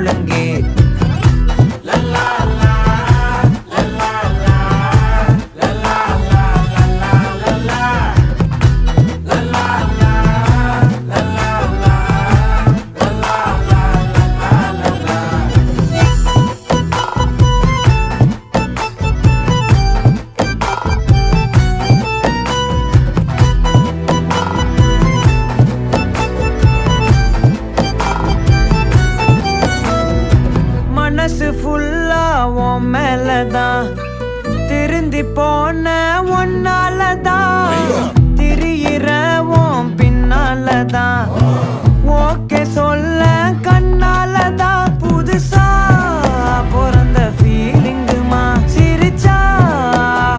ஒழுங்கு. மனசு ஃபுல்லா உன் மேலதான், திருந்தி போன ஒன்னாலதான், திரியிற உன் பின்னாலதான், ஓகே சொல்ல கண்ணாலதான்,